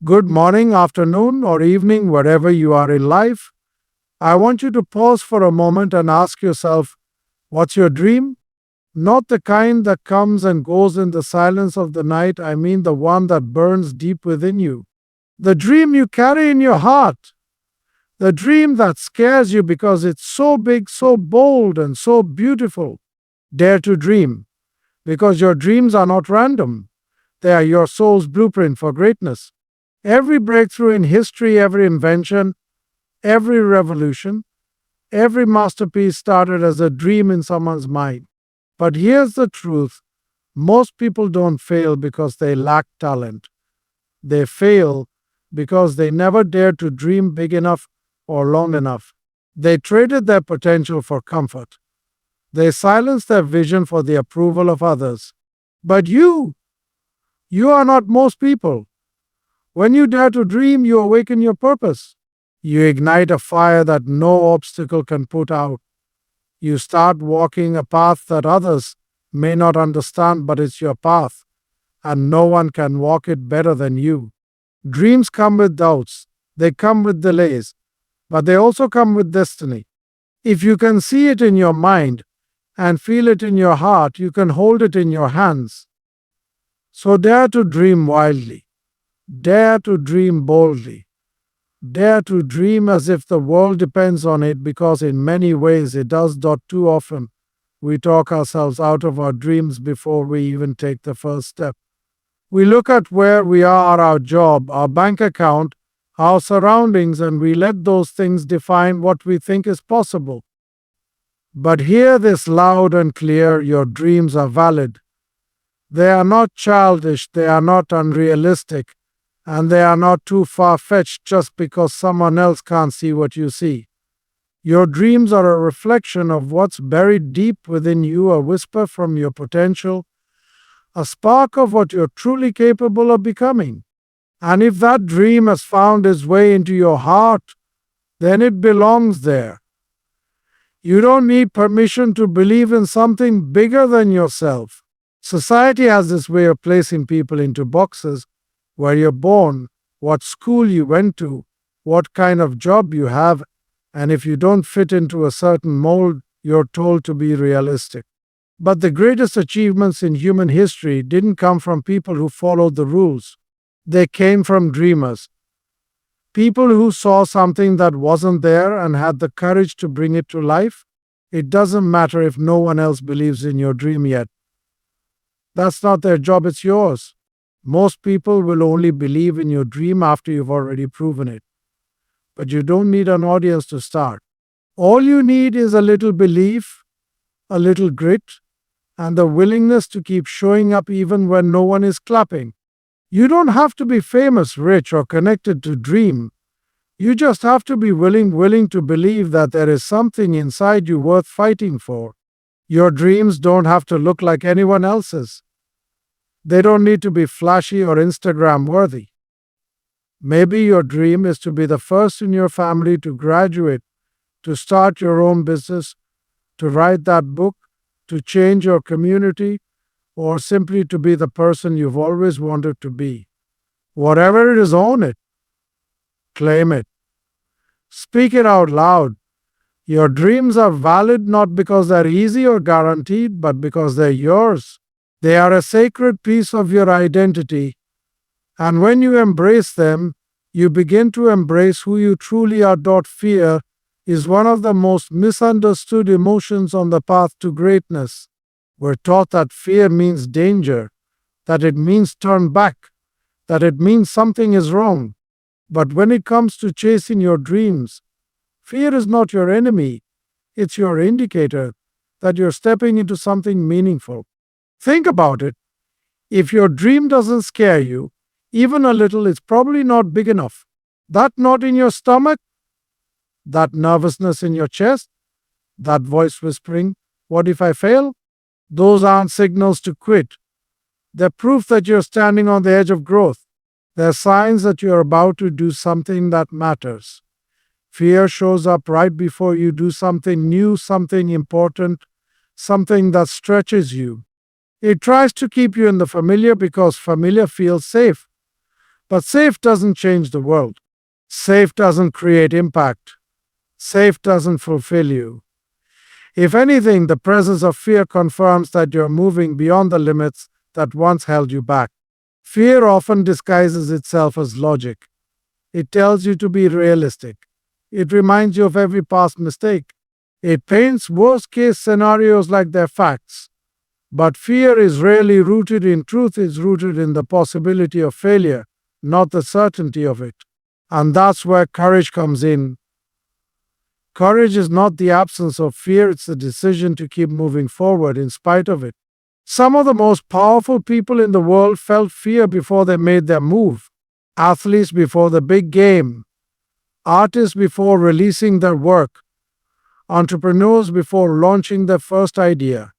Good morning, afternoon, or evening, wherever you are in life. I want you to pause for a moment and ask yourself, what's your dream? Not the kind that comes and goes in the silence of the night. I mean the one that burns deep within you. The dream you carry in your heart. The dream that scares you because it's so big, so bold, and so beautiful. Dare to dream, because your dreams are not random. They are your soul's blueprint for greatness. Every breakthrough in history, every invention, every revolution, every masterpiece started as a dream in someone's mind. But here's the truth: most people don't fail because they lack talent. They fail because they never dared to dream big enough or long enough. They traded their potential for comfort. They silenced their vision for the approval of others. But you are not most people. When you dare to dream, you awaken your purpose. You ignite a fire that no obstacle can put out. You start walking a path that others may not understand, but it's your path, and no one can walk it better than you. Dreams come with doubts, they come with delays, but they also come with destiny. If you can see it in your mind and feel it in your heart, you can hold it in your hands. So dare to dream wildly. Dare to dream boldly. Dare to dream as if the world depends on it, because in many ways it does. Too often we talk ourselves out of our dreams before we even take the first step. We look at where we are, our job, our bank account, our surroundings, and we let those things define what we think is possible. But hear this loud and clear: your dreams are valid. They are not childish, they are not unrealistic, and they are not too far-fetched just because someone else can't see what you see. Your dreams are a reflection of what's buried deep within you, a whisper from your potential, a spark of what you're truly capable of becoming. And if that dream has found its way into your heart, then it belongs there. You don't need permission to believe in something bigger than yourself. Society has this way of placing people into boxes: where you're born, what school you went to, what kind of job you have, and if you don't fit into a certain mold, you're told to be realistic. But the greatest achievements in human history didn't come from people who followed the rules. They came from dreamers. People who saw something that wasn't there and had the courage to bring it to life. It doesn't matter if no one else believes in your dream yet. That's not their job, it's yours. Most people will only believe in your dream after you've already proven it. But you don't need an audience to start. All you need is a little belief, a little grit, and the willingness to keep showing up even when no one is clapping. You don't have to be famous, rich, or connected to dream. You just have to be willing to believe that there is something inside you worth fighting for. Your dreams don't have to look like anyone else's. They don't need to be flashy or Instagram worthy. Maybe your dream is to be the first in your family to graduate, to start your own business, to write that book, to change your community, or simply to be the person you've always wanted to be. Whatever it is, own it. Claim it. Speak it out loud. Your dreams are valid not because they're easy or guaranteed, but because they're yours. They are a sacred piece of your identity, and when you embrace them, you begin to embrace who you truly are. Fear is one of the most misunderstood emotions on the path to greatness. We're taught that fear means danger, that it means turn back, that it means something is wrong. But when it comes to chasing your dreams, fear is not your enemy. It's your indicator that you're stepping into something meaningful. Think about it. If your dream doesn't scare you, even a little, it's probably not big enough. That knot in your stomach, that nervousness in your chest, that voice whispering, "What if I fail?" Those aren't signals to quit. They're proof that you're standing on the edge of growth. They're signs that you're about to do something that matters. Fear shows up right before you do something new, something important, something that stretches you. It tries to keep you in the familiar because familiar feels safe. But safe doesn't change the world. Safe doesn't create impact. Safe doesn't fulfill you. If anything, the presence of fear confirms that you're moving beyond the limits that once held you back. Fear often disguises itself as logic. It tells you to be realistic. It reminds you of every past mistake. It paints worst case scenarios like they're facts. But fear is rarely rooted in truth, it's rooted in the possibility of failure, not the certainty of it. And that's where courage comes in. Courage is not the absence of fear, it's the decision to keep moving forward in spite of it. Some of the most powerful people in the world felt fear before they made their move. Athletes before the big game, artists before releasing their work, entrepreneurs before launching their first idea.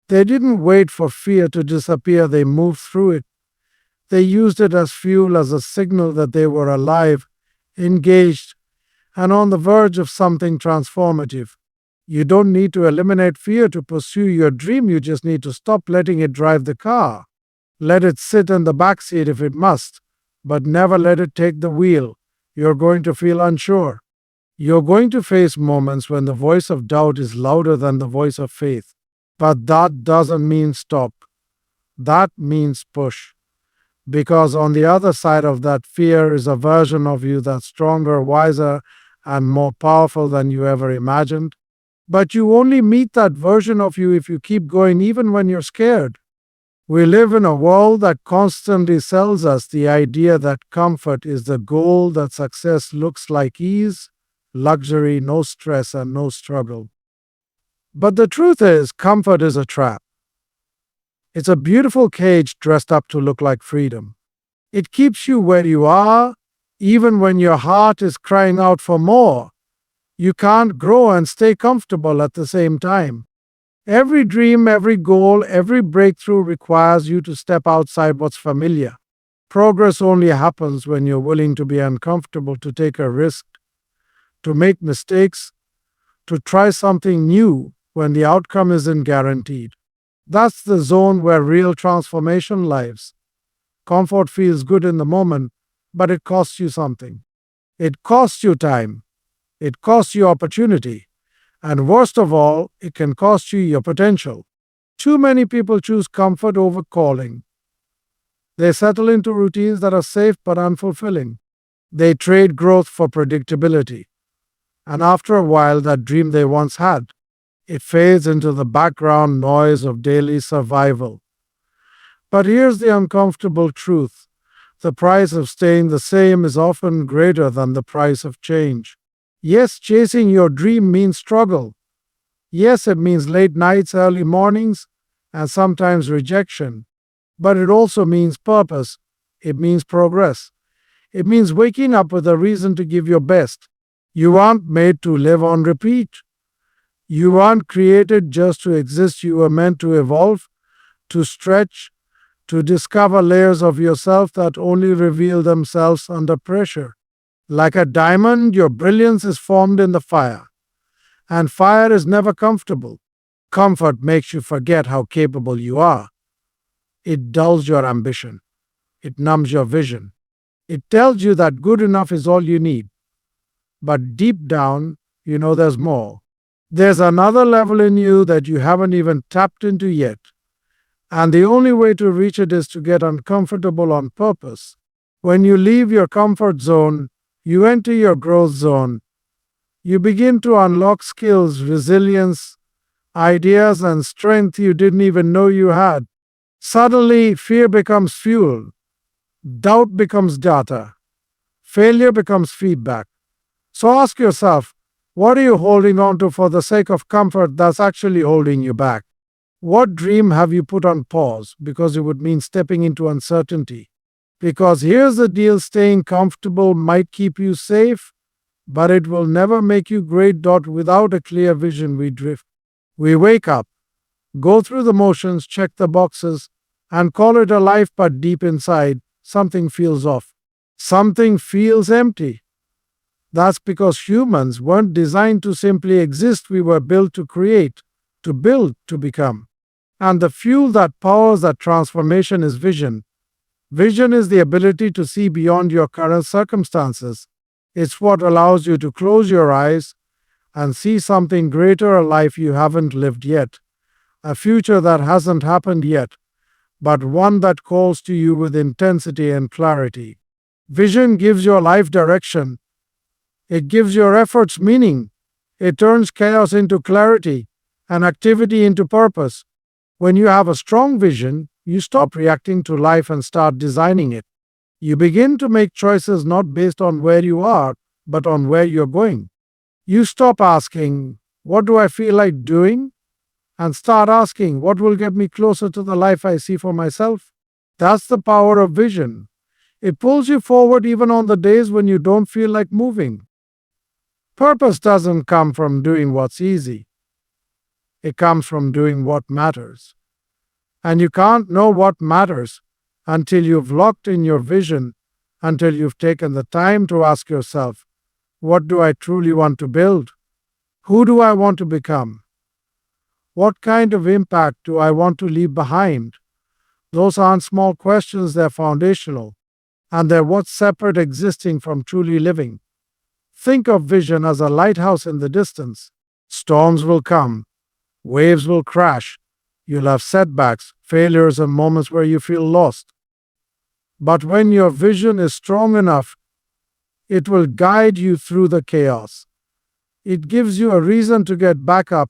They didn't wait for fear to disappear, they moved through it. They used it as fuel, as a signal that they were alive, engaged, and on the verge of something transformative. You don't need to eliminate fear to pursue your dream, you just need to stop letting it drive the car. Let it sit in the back seat if it must, but never let it take the wheel. You're going to feel unsure. You're going to face moments when the voice of doubt is louder than the voice of faith. But that doesn't mean stop. That means push. Because on the other side of that fear is a version of you that's stronger, wiser, and more powerful than you ever imagined. But you only meet that version of you if you keep going even when you're scared. We live in a world that constantly sells us the idea that comfort is the goal, that success looks like ease, luxury, no stress, and no struggle. But the truth is, comfort is a trap. It's a beautiful cage dressed up to look like freedom. It keeps you where you are, even when your heart is crying out for more. You can't grow and stay comfortable at the same time. Every dream, every goal, every breakthrough requires you to step outside what's familiar. Progress only happens when you're willing to be uncomfortable, to take a risk, to make mistakes, to try something new when the outcome isn't guaranteed. That's the zone where real transformation lives. Comfort feels good in the moment, but it costs you something. It costs you time. It costs you opportunity. And worst of all, it can cost you your potential. Too many people choose comfort over calling. They settle into routines that are safe but unfulfilling. They trade growth for predictability. And after a while, that dream they once had, it fades into the background noise of daily survival. But here's the uncomfortable truth. The price of staying the same is often greater than the price of change. Yes, chasing your dream means struggle. Yes, it means late nights, early mornings, and sometimes rejection. But it also means purpose. It means progress. It means waking up with a reason to give your best. You aren't made to live on repeat. You aren't created just to exist. You were meant to evolve, to stretch, to discover layers of yourself that only reveal themselves under pressure. Like a diamond, your brilliance is formed in the fire. And fire is never comfortable. Comfort makes you forget how capable you are. It dulls your ambition. It numbs your vision. It tells you that good enough is all you need. But deep down, you know there's more. There's another level in you that you haven't even tapped into yet. And the only way to reach it is to get uncomfortable on purpose. When you leave your comfort zone, you enter your growth zone. You begin to unlock skills, resilience, ideas, and strength you didn't even know you had. Suddenly, fear becomes fuel. Doubt becomes data. Failure becomes feedback. So ask yourself, what are you holding on to for the sake of comfort that's actually holding you back? What dream have you put on pause because it would mean stepping into uncertainty? Because here's the deal, staying comfortable might keep you safe, but it will never make you great. Without a clear vision, we drift. We wake up, go through the motions, check the boxes, and call it a life, but deep inside, something feels off. Something feels empty. That's because humans weren't designed to simply exist, we were built to create, to build, to become. And the fuel that powers that transformation is vision. Vision is the ability to see beyond your current circumstances. It's what allows you to close your eyes and see something greater, a life you haven't lived yet, a future that hasn't happened yet, but one that calls to you with intensity and clarity. Vision gives your life direction. It gives your efforts meaning. It turns chaos into clarity and activity into purpose. When you have a strong vision, you stop reacting to life and start designing it. You begin to make choices not based on where you are, but on where you're going. You stop asking, "What do I feel like doing?" and start asking, "What will get me closer to the life I see for myself?" That's the power of vision. It pulls you forward even on the days when you don't feel like moving. Purpose doesn't come from doing what's easy. It comes from doing what matters. And you can't know what matters until you've locked in your vision, until you've taken the time to ask yourself, what do I truly want to build? Who do I want to become? What kind of impact do I want to leave behind? Those aren't small questions, they're foundational. And they're what's separate existing from truly living. Think of vision as a lighthouse in the distance. Storms will come, waves will crash, you'll have setbacks, failures, and moments where you feel lost. But when your vision is strong enough, it will guide you through the chaos. It gives you a reason to get back up,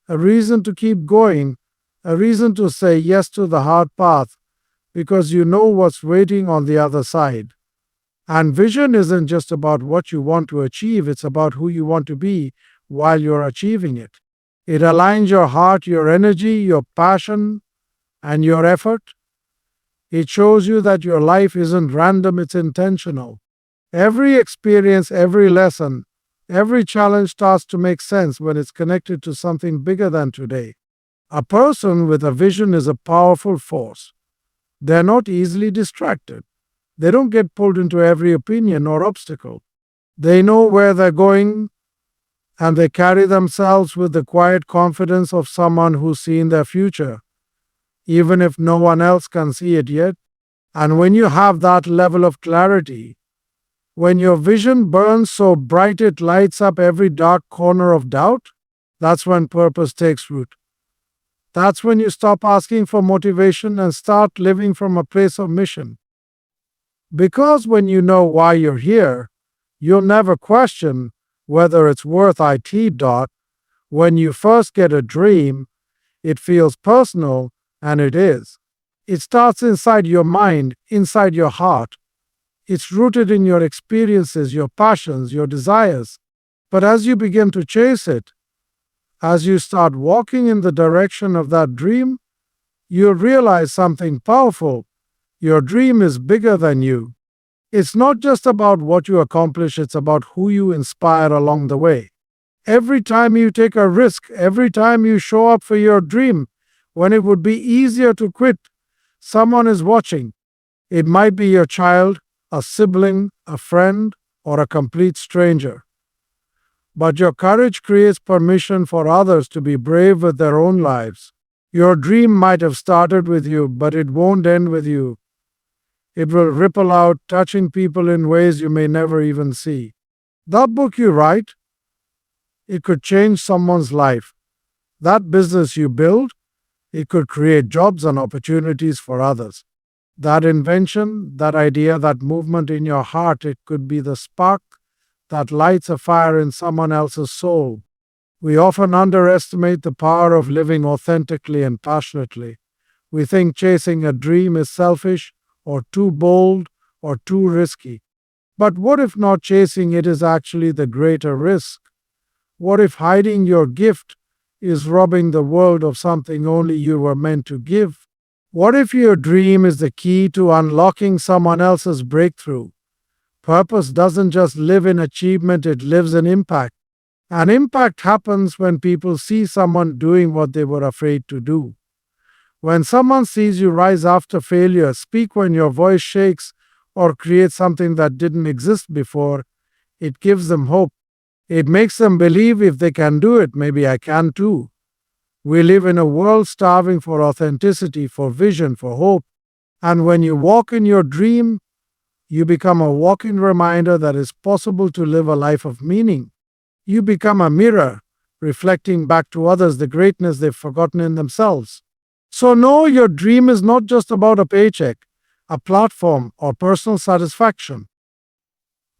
a reason to keep going, a reason to say yes to the hard path, because you know what's waiting on the other side. And vision isn't just about what you want to achieve, it's about who you want to be while you're achieving it. It aligns your heart, your energy, your passion, and your effort. It shows you that your life isn't random, it's intentional. Every experience, every lesson, every challenge starts to make sense when it's connected to something bigger than today. A person with a vision is a powerful force. They're not easily distracted. They don't get pulled into every opinion or obstacle. They know where they're going, and they carry themselves with the quiet confidence of someone who's seen their future, even if no one else can see it yet. And when you have that level of clarity, when your vision burns so bright it lights up every dark corner of doubt, that's when purpose takes root. That's when you stop asking for motivation and start living from a place of mission. Because when you know why you're here, you'll never question whether it's worth it. When you first get a dream, it feels personal, and it is. It starts inside your mind, inside your heart. It's rooted in your experiences, your passions, your desires. But as you begin to chase it, as you start walking in the direction of that dream, you'll realize something powerful. Your dream is bigger than you. It's not just about what you accomplish, it's about who you inspire along the way. Every time you take a risk, every time you show up for your dream, when it would be easier to quit, someone is watching. It might be your child, a sibling, a friend, or a complete stranger. But your courage creates permission for others to be brave with their own lives. Your dream might have started with you, but it won't end with you. It will ripple out, touching people in ways you may never even see. That book you write, it could change someone's life. That business you build, it could create jobs and opportunities for others. That invention, that idea, that movement in your heart, it could be the spark that lights a fire in someone else's soul. We often underestimate the power of living authentically and passionately. We think chasing a dream is selfish, or too bold, or too risky. But what if not chasing it is actually the greater risk? What if hiding your gift is robbing the world of something only you were meant to give? What if your dream is the key to unlocking someone else's breakthrough? Purpose doesn't just live in achievement, it lives in impact. And impact happens when people see someone doing what they were afraid to do. When someone sees you rise after failure, speak when your voice shakes, or create something that didn't exist before, it gives them hope. It makes them believe if they can do it, maybe I can too. We live in a world starving for authenticity, for vision, for hope. And when you walk in your dream, you become a walking reminder that it's possible to live a life of meaning. You become a mirror, reflecting back to others the greatness they've forgotten in themselves. So, no, your dream is not just about a paycheck, a platform, or personal satisfaction.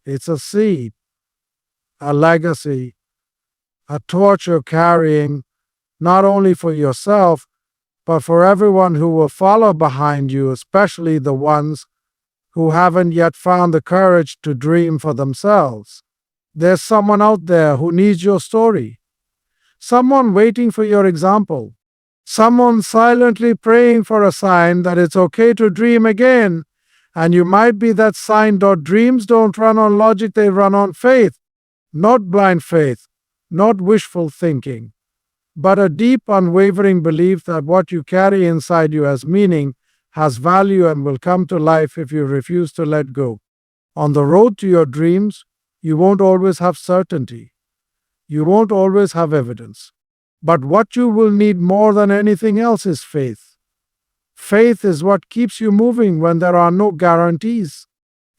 It's a seed, a legacy, a torch you're carrying, not only for yourself, but for everyone who will follow behind you, especially the ones who haven't yet found the courage to dream for themselves. There's someone out there who needs your story, someone waiting for your example, someone silently praying for a sign that it's okay to dream again. And you might be that sign. Dreams don't run on logic, they run on faith. Not blind faith, not wishful thinking, but a deep, unwavering belief that what you carry inside you has meaning, has value, and will come to life if you refuse to let go. On the road to your dreams, you won't always have certainty. You won't always have evidence. But what you will need more than anything else is faith. Faith is what keeps you moving when there are no guarantees.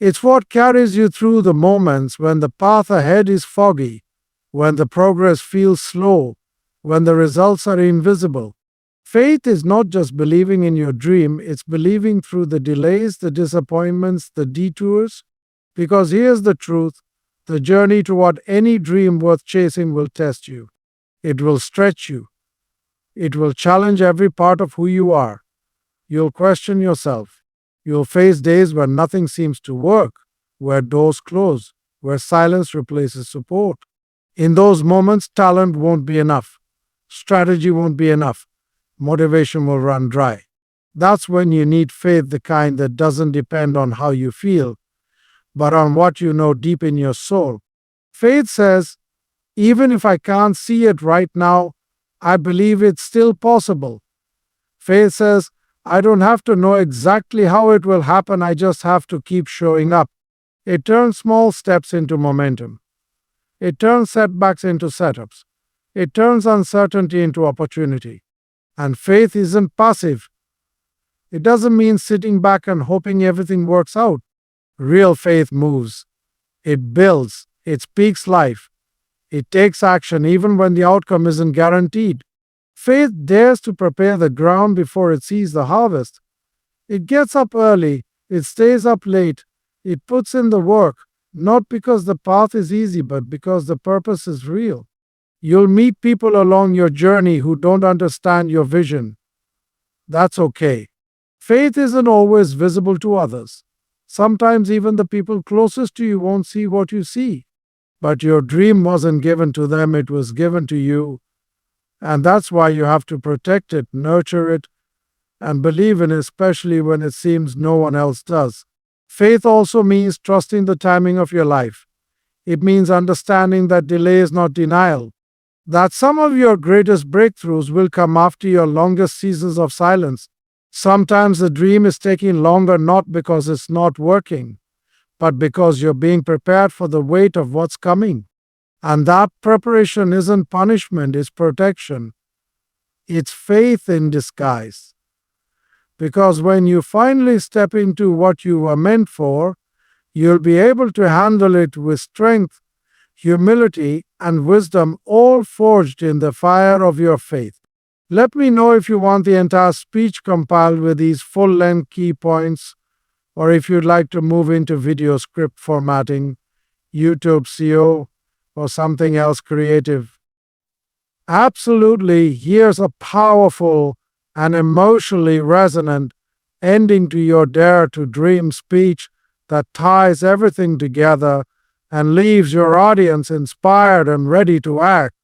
It's what carries you through the moments when the path ahead is foggy, when the progress feels slow, when the results are invisible. Faith is not just believing in your dream, it's believing through the delays, the disappointments, the detours. Because here's the truth: the journey toward any dream worth chasing will test you. It will stretch you. It will challenge every part of who you are. You'll question yourself. You'll face days when nothing seems to work, where doors close, where silence replaces support. In those moments, talent won't be enough. Strategy won't be enough. Motivation will run dry. That's when you need faith, the kind that doesn't depend on how you feel, but on what you know deep in your soul. Faith says, even if I can't see it right now, I believe it's still possible. Faith says, I don't have to know exactly how it will happen, I just have to keep showing up. It turns small steps into momentum. It turns setbacks into setups. It turns uncertainty into opportunity. And faith isn't passive. It doesn't mean sitting back and hoping everything works out. Real faith moves. It builds. It speaks life. It takes action even when the outcome isn't guaranteed. Faith dares to prepare the ground before it sees the harvest. It gets up early. It stays up late. It puts in the work, not because the path is easy, but because the purpose is real. You'll meet people along your journey who don't understand your vision. That's okay. Faith isn't always visible to others. Sometimes even the people closest to you won't see what you see. But your dream wasn't given to them, it was given to you. And that's why you have to protect it, nurture it, and believe in it, especially when it seems no one else does. Faith also means trusting the timing of your life. It means understanding that delay is not denial, that some of your greatest breakthroughs will come after your longest seasons of silence. Sometimes the dream is taking longer not because it's not working, but because you're being prepared for the weight of what's coming. And that preparation isn't punishment, it's protection. It's faith in disguise. Because when you finally step into what you were meant for, you'll be able to handle it with strength, humility, and wisdom, all forged in the fire of your faith. Let me know if you want the entire speech compiled with these full-length key points, or if you'd like to move into video script formatting, YouTube SEO, or something else creative. Absolutely, here's a powerful and emotionally resonant ending to your Dare to Dream speech that ties everything together and leaves your audience inspired and ready to act.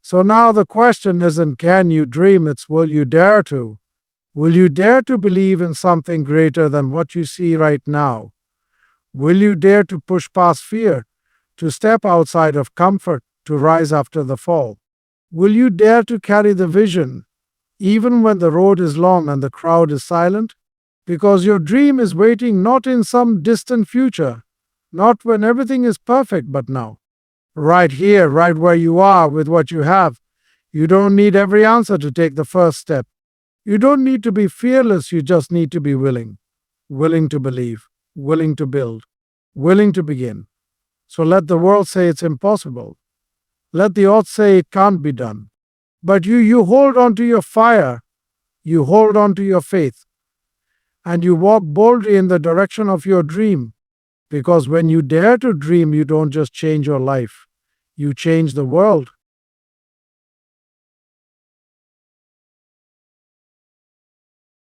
So now the question isn't can you dream, it's will you dare to? Will you dare to believe in something greater than what you see right now? Will you dare to push past fear, to step outside of comfort, to rise after the fall? Will you dare to carry the vision, even when the road is long and the crowd is silent? Because your dream is waiting not in some distant future, not when everything is perfect, but now. Right here, right where you are with what you have. You don't need every answer to take the first step. You don't need to be fearless, you just need to be willing. willing to believe, willing to build, willing to begin. So let the world say it's impossible. Let the odds say it can't be done. But you hold on to your fire, you hold on to your faith, and you walk boldly in the direction of your dream. Because when you dare to dream, you don't just change your life, you change the world.